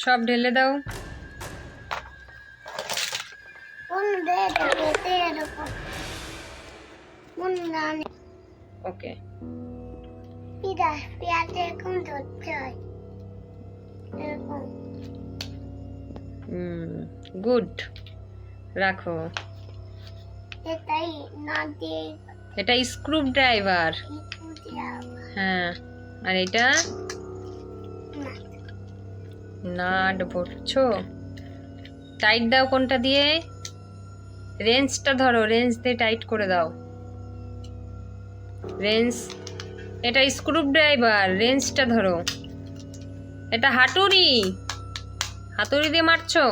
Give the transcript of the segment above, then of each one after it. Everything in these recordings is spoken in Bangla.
সব ঢেলে দাও। ওকে, গুড, রাখো। এটা স্ক্রু ড্রাইভার। হ্যাঁ, আর এটা নাট ভরছো। টাইট দাও কোনটা দিয়ে? রেঞ্জটা ধরো, রেঞ্জ দিয়ে টাইট করে দাও। রেঞ্জ, এটা স্ক্রু ড্রাইভার, রেঞ্জটা ধরো। এটা হাতুড়ি, হাতুড়ি দিয়ে মারছো।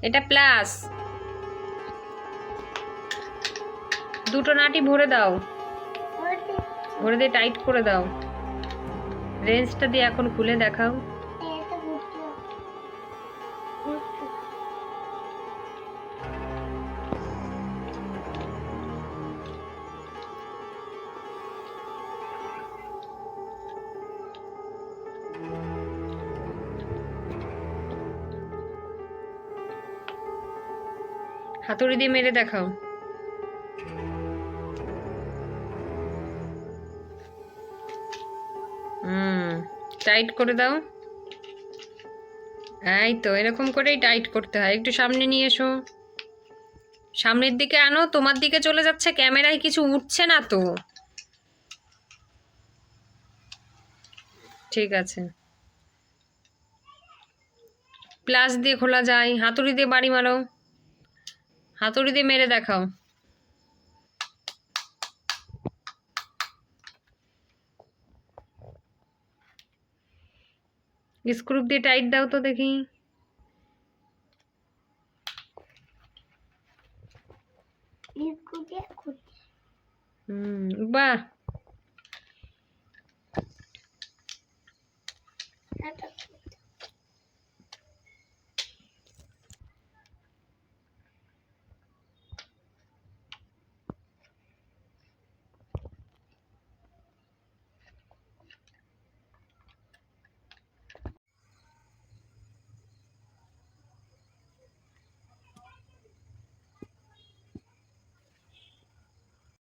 এটা প্লাস। দুটো নাটই ভরে দাও, ভরে দিয়ে টাইট করে দাও। রেঞ্জটা দিয়ে এখন খুলে দেখাও। হাতুড়ি দিয়ে মেরে দেখাও। টাইট করে দাও। এই তো এরকম করেই টাইট করতে হয়। একটু সামনে নিয়ে এসো, সামনের দিকে আনো। তোমার দিকে চলে যাচ্ছে, ক্যামেরায় কিছু উঠছে না তো। ঠিক আছে, প্লাস দিয়ে খোলা যায়। হাতুড়ি দিয়ে বাড়ি মারো, হাতুড়ি দিয়ে মেরে দেখাও। স্ক্রু দিয়ে টাইট দাও তো দেখি। বাহ,